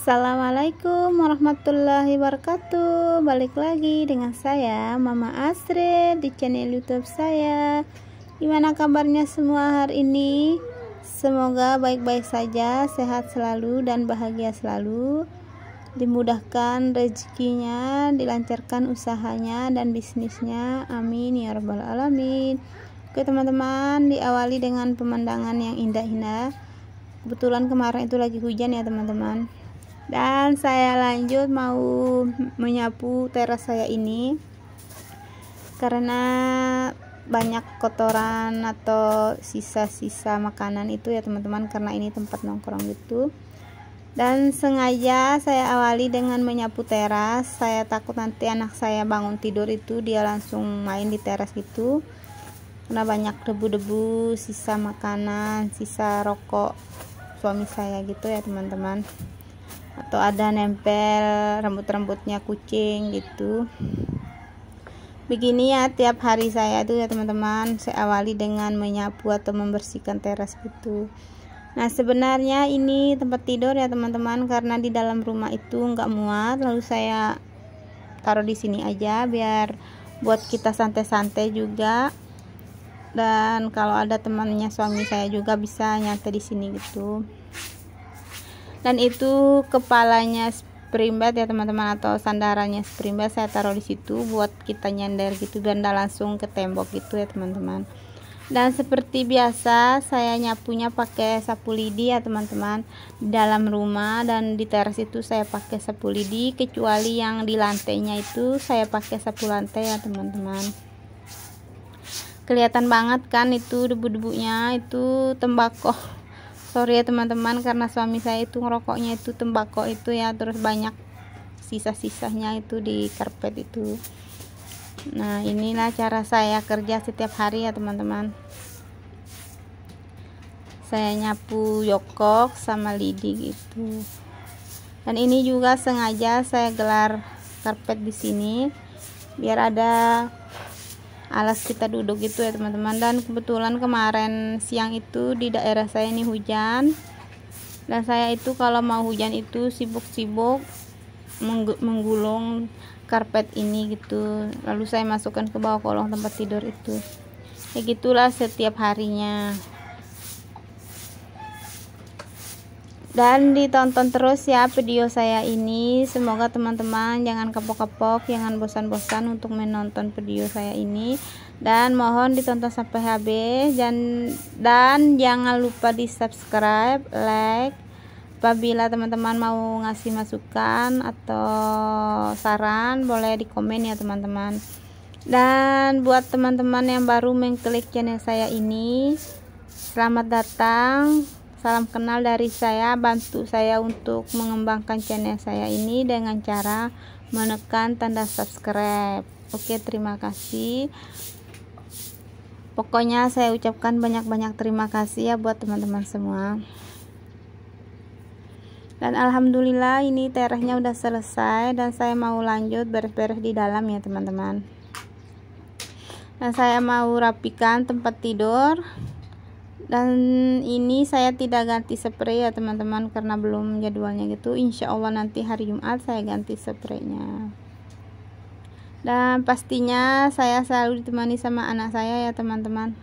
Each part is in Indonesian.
Assalamualaikum warahmatullahi wabarakatuh. Balik lagi dengan saya Mama Asri di channel YouTube saya. Gimana kabarnya semua hari ini? Semoga baik-baik saja, sehat selalu dan bahagia selalu. Dimudahkan rezekinya, dilancarkan usahanya dan bisnisnya. Amin ya rabbal alamin. Oke teman-teman, diawali dengan pemandangan yang indah-indah. Kebetulan kemarin itu lagi hujan ya teman-teman. Dan saya lanjut mau menyapu teras saya ini karena banyak kotoran atau sisa-sisa makanan itu ya teman-teman, karena ini tempat nongkrong gitu. Dan sengaja saya awali dengan menyapu teras. Saya takut nanti anak saya bangun tidur itu dia langsung main di teras gitu, karena banyak debu-debu, sisa makanan, sisa rokok suami saya gitu ya teman-teman, atau ada nempel rambut-rambutnya kucing gitu. Begini ya tiap hari saya tuh ya teman-teman, saya awali dengan menyapu atau membersihkan teras gitu. Nah sebenarnya ini tempat tidur ya teman-teman, karena di dalam rumah itu nggak muat, lalu saya taruh di sini aja biar buat kita santai-santai juga. Dan kalau ada temannya suami saya juga bisa nyantai di sini gitu. Dan itu kepalanya spring bed ya teman-teman, atau sandarannya spring bed saya taruh di situ buat kita nyender gitu, dan tidak langsung ke tembok gitu ya teman-teman. Dan seperti biasa saya nyapunya pakai sapu lidi ya teman-teman di dalam rumah, dan di teras itu saya pakai sapu lidi, kecuali yang di lantainya itu saya pakai sapu lantai ya teman-teman. Kelihatan banget kan itu debu-debunya, itu tembakau. Sorry ya teman-teman, karena suami saya itu ngerokoknya itu tembakau itu ya, terus banyak sisa-sisanya itu di karpet itu. Nah inilah cara saya kerja setiap hari ya teman-teman. Saya nyapu yokok sama lidi gitu. Dan ini juga sengaja saya gelar karpet di sini biar ada alas kita duduk gitu ya teman-teman. Dan kebetulan kemarin siang itu di daerah saya ini hujan, dan saya itu kalau mau hujan itu sibuk-sibuk menggulung karpet ini gitu, lalu saya masukkan ke bawah kolong tempat tidur itu. Ya gitulah setiap harinya. Dan ditonton terus ya video saya ini. Semoga teman-teman jangan kapok-kapok, jangan bosan-bosan untuk menonton video saya ini, dan mohon ditonton sampai habis. Dan jangan lupa di subscribe, like. Apabila teman-teman mau ngasih masukan atau saran boleh di komen ya teman-teman. Dan buat teman-teman yang baru mengklik channel saya ini, selamat datang. Salam kenal dari saya, bantu saya untuk mengembangkan channel saya ini dengan cara menekan tanda subscribe. Oke, terima kasih. Pokoknya saya ucapkan banyak-banyak terima kasih ya buat teman-teman semua. Dan alhamdulillah ini terasnya udah selesai, dan saya mau lanjut beres-beres di dalam ya teman-teman. Dan saya mau rapikan tempat tidur. Dan ini saya tidak ganti spray ya teman-teman, karena belum jadwalnya gitu. Insya Allah nanti hari Jumat saya ganti spraynya. Dan pastinya saya selalu ditemani sama anak saya ya teman-teman.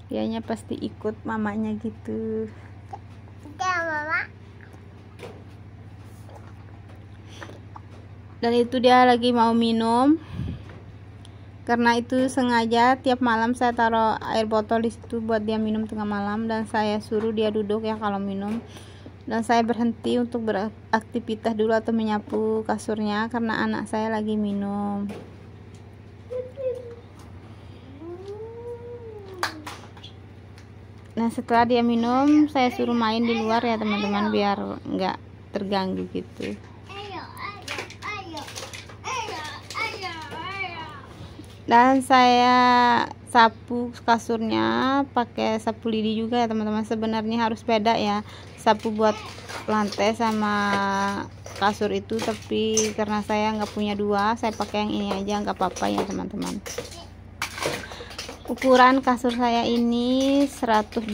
Dianya pasti ikut mamanya gitu. Dan itu dia lagi mau minum. Karena itu sengaja tiap malam saya taruh air botol di situ buat dia minum tengah malam, dan saya suruh dia duduk ya kalau minum. Dan saya berhenti untuk beraktivitas dulu atau menyapu kasurnya karena anak saya lagi minum. Nah setelah dia minum saya suruh main di luar ya teman-teman, biar nggak terganggu gitu. Dan saya sapu kasurnya pakai sapu lidi juga ya teman-teman. Sebenarnya harus beda ya, sapu buat lantai sama kasur itu, tapi karena saya nggak punya dua, saya pakai yang ini aja, nggak apa-apa ya teman-teman. Ukuran kasur saya ini 160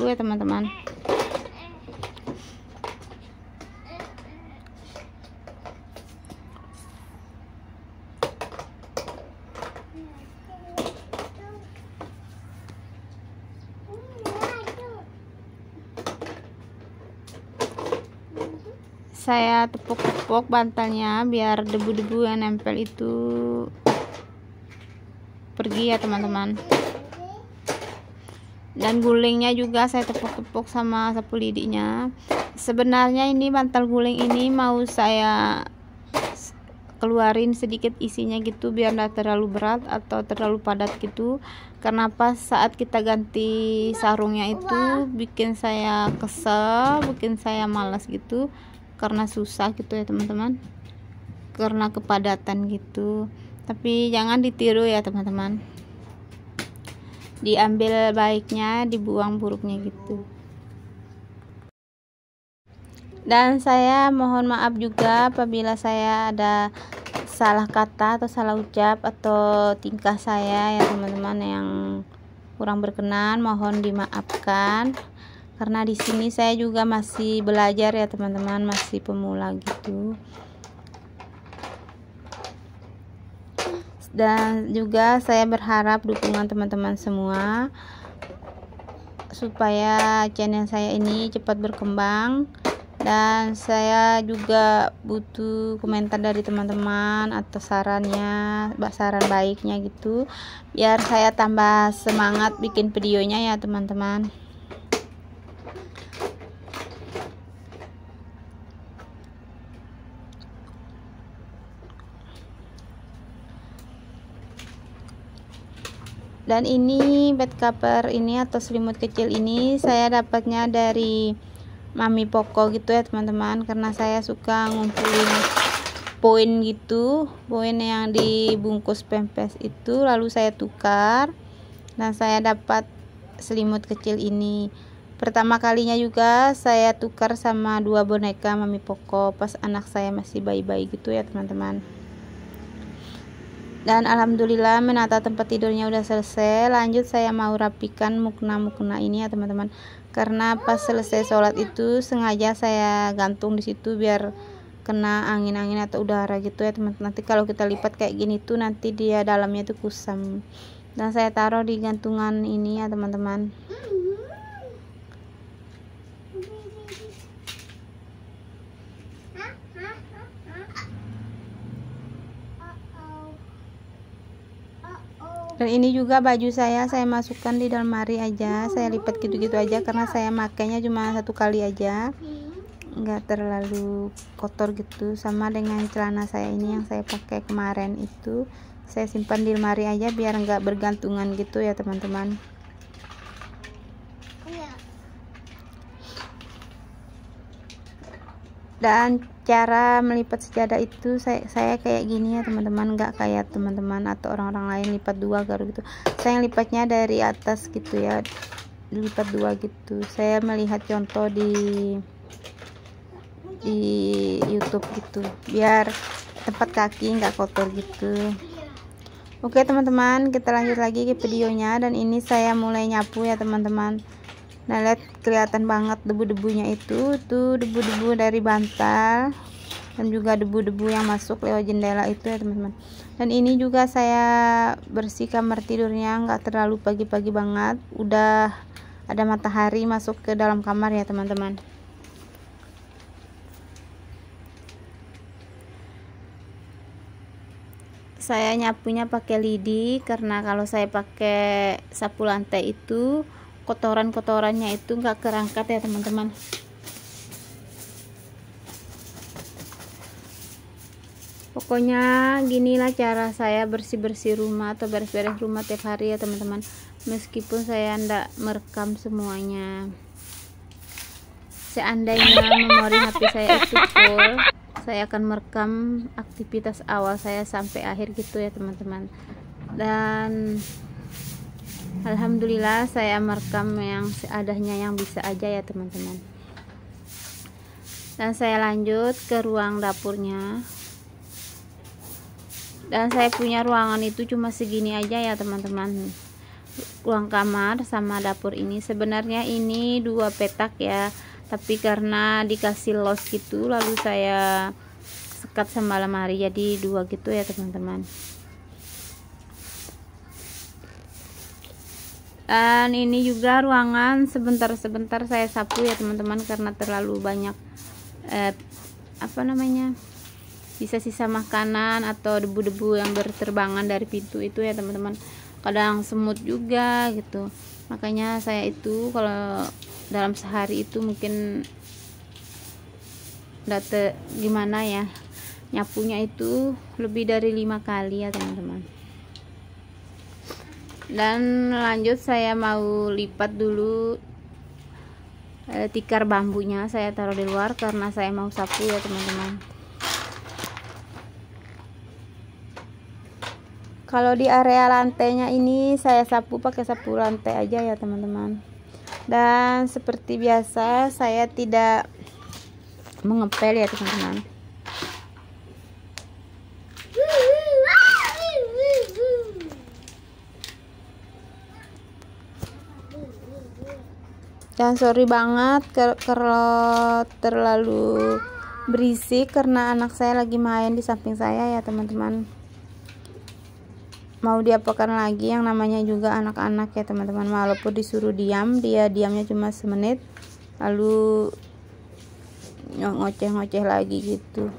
ya teman-teman. saya tepuk-tepuk bantalnya biar debu-debu yang nempel itu pergi ya teman-teman. Dan gulingnya juga saya tepuk-tepuk sama sapu lidinya. Sebenarnya ini bantal guling ini mau saya keluarin sedikit isinya gitu biar tidak terlalu berat atau terlalu padat gitu, karena pas saat kita ganti sarungnya itu bikin saya kesel, bikin saya malas gitu, karena susah gitu ya teman-teman, karena kepadatan gitu. Tapi jangan ditiru ya teman-teman, diambil baiknya, dibuang buruknya gitu. Dan saya mohon maaf juga apabila saya ada salah kata atau salah ucap atau tingkah saya ya teman-teman yang kurang berkenan, mohon dimaafkan, karena di sini saya juga masih belajar ya teman-teman, masih pemula gitu. Dan juga saya berharap dukungan teman-teman semua supaya channel saya ini cepat berkembang. Dan saya juga butuh komentar dari teman-teman atau sarannya, saran baiknya gitu, biar saya tambah semangat bikin videonya ya teman-teman. Dan ini bed cover ini atau selimut kecil ini saya dapatnya dari Mami Poko gitu ya teman-teman, karena saya suka ngumpulin poin gitu, poin yang dibungkus pempes itu, lalu saya tukar dan saya dapat selimut kecil ini. Pertama kalinya juga saya tukar sama 2 boneka Mami Poko pas anak saya masih bayi-bayi gitu ya teman-teman. Dan alhamdulillah menata tempat tidurnya udah selesai. Lanjut saya mau rapikan mukena-mukena ini ya teman-teman, karena pas selesai sholat itu sengaja saya gantung di situ biar kena angin-angin atau udara gitu ya teman-teman. Nanti kalau kita lipat kayak gini tuh nanti dia dalamnya tuh kusam. Dan saya taruh di gantungan ini ya teman-teman. Dan ini juga baju saya masukkan di dalam lemari aja, saya lipat gitu-gitu aja karena saya makainya cuma 1 kali aja, nggak terlalu kotor gitu. Sama dengan celana saya ini yang saya pakai kemarin itu, saya simpan di lemari aja biar nggak bergantungan gitu ya teman-teman. Dan cara melipat sejadah itu saya kayak gini ya teman-teman, nggak kayak teman-teman atau orang-orang lain lipat 2 garu gitu. Saya lipatnya dari atas gitu ya, lipat 2 gitu. Saya melihat contoh di YouTube gitu biar tempat kaki nggak kotor gitu. Oke teman-teman, kita lanjut lagi ke videonya. Dan ini saya mulai nyapu ya teman-teman. Nah lihat kelihatan banget debu-debunya itu, tuh debu-debu dari bantal dan juga debu-debu yang masuk lewat jendela itu ya teman-teman. Dan ini juga saya bersih kamar tidurnya, nggak terlalu pagi-pagi banget, udah ada matahari masuk ke dalam kamar ya teman-teman. Saya nyapunya pakai lidi karena kalau saya pakai sapu lantai itu kotoran-kotorannya itu nggak kerangkat ya teman-teman. Pokoknya ginilah cara saya bersih-bersih rumah atau beres-beres rumah tiap hari ya teman-teman, meskipun saya ndak merekam semuanya. Seandainya memori HP saya itu full, saya akan merekam aktivitas awal saya sampai akhir gitu ya teman-teman. Dan alhamdulillah saya merekam yang seadanya, yang bisa aja ya teman-teman. Dan saya lanjut ke ruang dapurnya. Dan saya punya ruangan itu cuma segini aja ya teman-teman, ruang kamar sama dapur ini. Sebenarnya ini 2 petak ya, tapi karena dikasih los gitu lalu saya sekat sama lemari jadi 2 gitu ya teman-teman. Dan ini juga ruangan sebentar-sebentar saya sapu ya teman-teman, karena terlalu banyak apa namanya, sisa-sisa makanan atau debu-debu yang berterbangan dari pintu itu ya teman-teman. Kadang semut juga gitu. Makanya saya itu kalau dalam sehari itu mungkin gimana ya, nyapunya itu lebih dari 5 kali ya teman-teman. Dan lanjut saya mau lipat dulu tikar bambunya, saya taruh di luar karena saya mau sapu ya teman-teman. Kalau di area lantainya ini saya sapu pakai sapu lantai aja ya teman-teman. Dan seperti biasa saya tidak mengepel ya teman-teman. Dan sorry banget kalau terlalu berisik karena anak saya lagi main di samping saya ya teman-teman. Mau diapakan lagi, yang namanya juga anak-anak ya teman-teman. Walaupun disuruh diam, dia diamnya cuma semenit lalu ngoceh-ngoceh lagi gitu.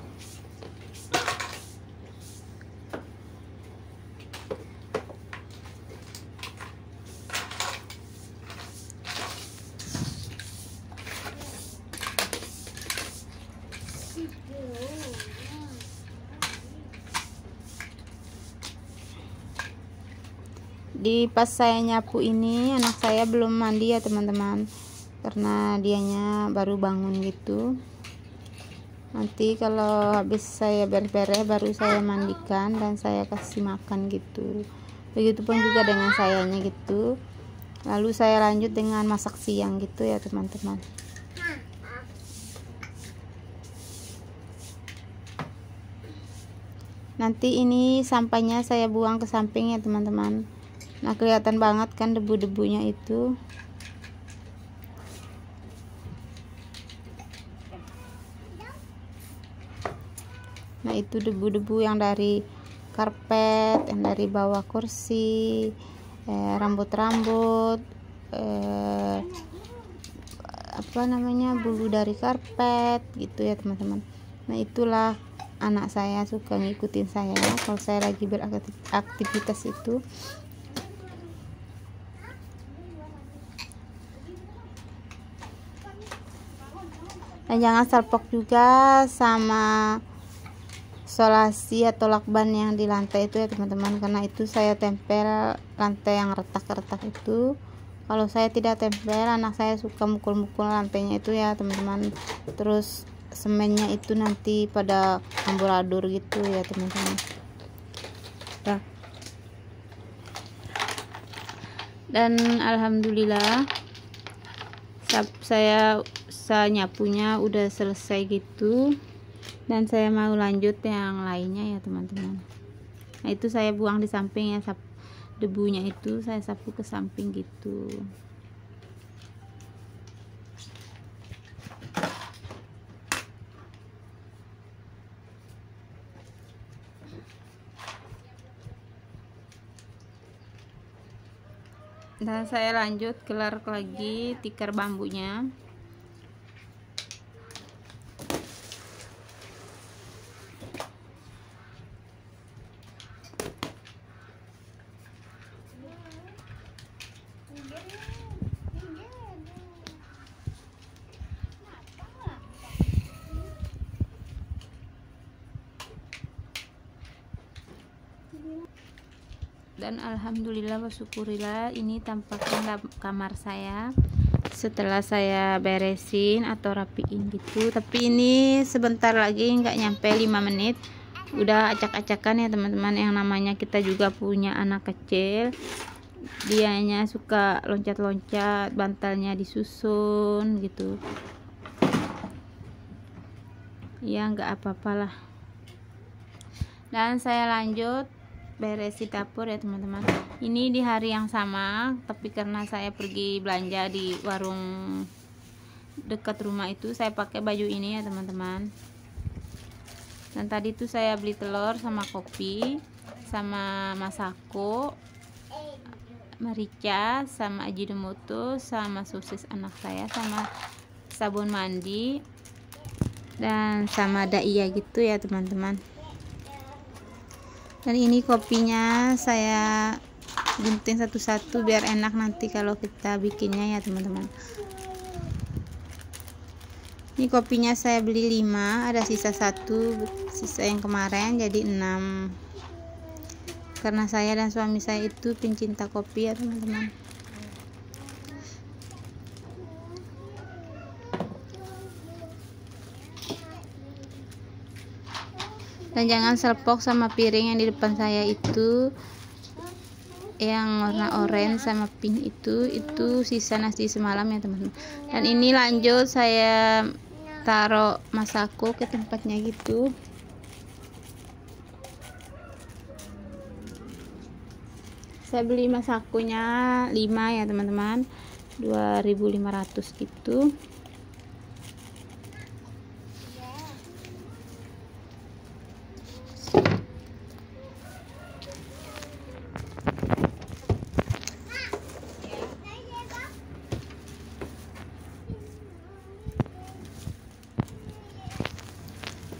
Di pas saya nyapu ini anak saya belum mandi ya teman-teman, karena dianya baru bangun gitu. Nanti kalau habis saya beres-beres baru saya mandikan dan saya kasih makan gitu. Begitupun juga dengan sayanya gitu. Lalu saya lanjut dengan masak siang gitu ya teman-teman. Nanti ini sampahnya saya buang ke samping ya teman-teman. Nah, kelihatan banget kan debu-debunya itu. Nah, itu debu-debu yang dari karpet, yang dari bawah kursi, rambut-rambut, apa namanya, bulu dari karpet gitu ya teman-teman. Nah, itulah anak saya suka ngikutin saya kalau saya lagi beraktivitas itu. Dan jangan salpok juga sama solasi atau lakban yang di lantai itu ya teman-teman, karena itu saya tempel lantai yang retak-retak itu. Kalau saya tidak tempel, anak saya suka mukul-mukul lantainya itu ya teman-teman. Terus semennya itu nanti pada amburadul gitu ya teman-teman. Dan alhamdulillah saya nyapunya udah selesai gitu, dan saya mau lanjut yang lainnya ya teman-teman. Nah, itu saya buang di samping ya, debunya itu saya sapu ke samping gitu. Dan saya lanjut kelar lagi tikar bambunya. Dan alhamdulillah bersyukurillah ini tampaknya kamar saya setelah saya beresin atau rapiin gitu. Tapi ini sebentar lagi, nggak nyampe 5 menit udah acak-acakan ya teman-teman. Yang namanya kita juga punya anak kecil, dianya suka loncat-loncat, bantalnya disusun gitu ya, nggak apa-apalah. Dan saya lanjut beresin dapur ya teman-teman. Ini di hari yang sama, tapi karena saya pergi belanja di warung dekat rumah itu, saya pakai baju ini ya teman-teman. Dan tadi tuh saya beli telur sama kopi sama masako, merica sama ajinomoto sama sosis anak saya sama sabun mandi. dan sama daia gitu ya teman-teman. Dan ini kopinya saya gunting satu-satu biar enak nanti kalau kita bikinnya ya teman-teman. Ini kopinya saya beli 5, ada sisa 1, sisa yang kemarin jadi 6. Karena saya dan suami saya itu pencinta kopi ya teman-teman. Dan jangan selpok sama piring yang di depan saya itu yang warna oranye sama pink itu sisa nasi semalam ya teman-teman. Dan ini lanjut saya taruh masako ke tempatnya gitu. Saya beli masakonya 5 ya teman-teman, 2.500 gitu.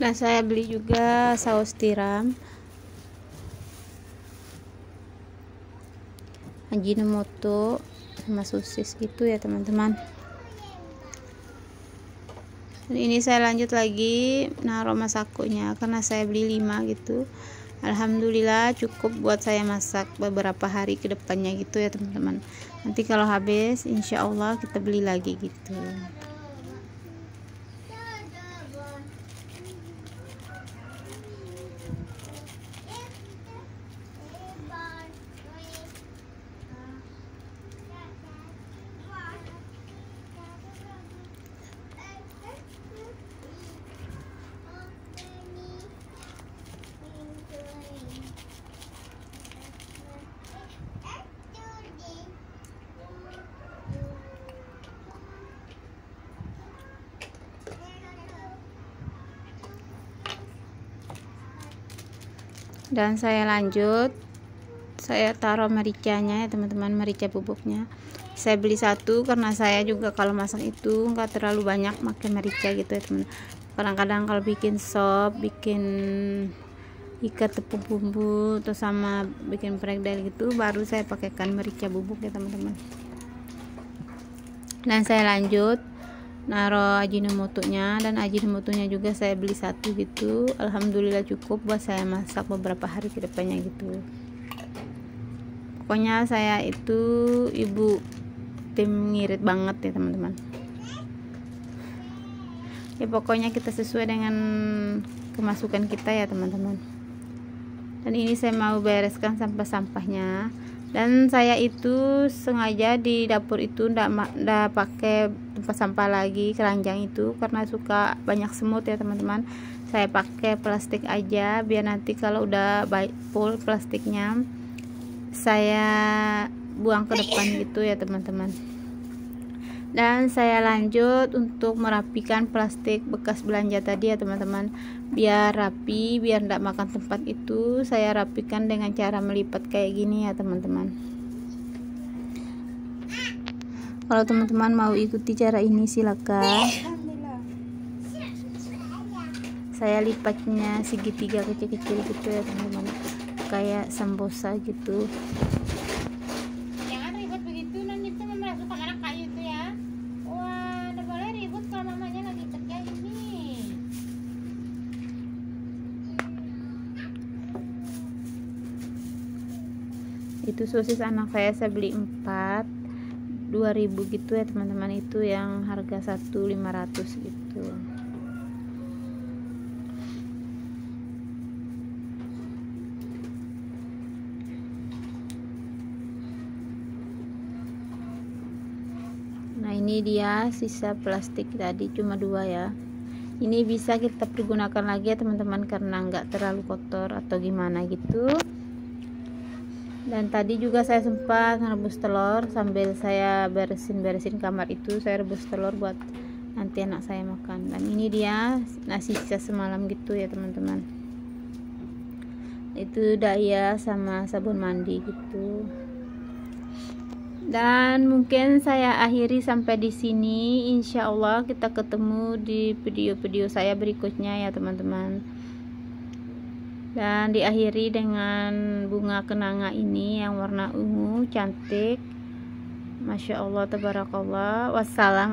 Dan saya beli juga saus tiram, Ajinomoto sama sosis gitu ya teman-teman. Dan ini saya lanjut lagi naruh masakonya karena saya beli 5 gitu. Alhamdulillah cukup buat saya masak beberapa hari ke depannya gitu ya teman-teman. Nanti kalau habis insya Allah kita beli lagi gitu. Dan saya lanjut, saya taruh mericanya ya teman-teman, merica bubuknya. Saya beli 1 karena saya juga kalau masak itu nggak terlalu banyak pakai merica gitu ya teman. Kadang-kadang kalau bikin sop, bikin ikat tepung bumbu atau sama bikin pretzel gitu baru saya pakaikan merica bubuk ya teman-teman. Dan saya lanjut naruh ajinomotonya, dan ajinomotonya juga saya beli 1 gitu. Alhamdulillah cukup buat saya masak beberapa hari ke depannya gitu. Pokoknya saya itu ibu tim ngirit banget ya teman-teman. Ya pokoknya kita sesuai dengan kemasukan kita ya teman-teman. Dan ini saya mau bereskan sampah-sampahnya. Dan saya itu sengaja di dapur itu ndak pakai tempat sampah lagi, keranjang itu, karena suka banyak semut ya teman-teman. Saya pakai plastik aja biar nanti kalau udah full plastiknya saya buang ke depan gitu ya teman-teman. Dan saya lanjut untuk merapikan plastik bekas belanja tadi ya teman-teman, biar rapi, biar tidak makan tempat itu. Saya rapikan dengan cara melipat kayak gini ya teman-teman. Kalau teman-teman mau ikuti cara ini silakan. Saya lipatnya segitiga kecil-kecil gitu ya teman-teman, kayak sambosa gitu. Itu sosis anak saya beli 4, 2.000 gitu ya teman-teman, itu yang harga 1.500 gitu. Nah ini dia sisa plastik tadi, cuma 2 ya. Ini bisa kita pergunakan lagi ya teman-teman karena nggak terlalu kotor atau gimana gitu. Dan tadi juga saya sempat rebus telur sambil saya beresin kamar itu. Saya rebus telur buat nanti anak saya makan. Dan ini dia nasi sisa semalam gitu ya teman-teman. Itu daya sama sabun mandi gitu. Dan mungkin saya akhiri sampai di sini. Insya Allah kita ketemu di video-video saya berikutnya ya teman-teman. Dan diakhiri dengan bunga kenanga ini yang warna ungu cantik. Masya Allah, tabarakallah. Wassalam.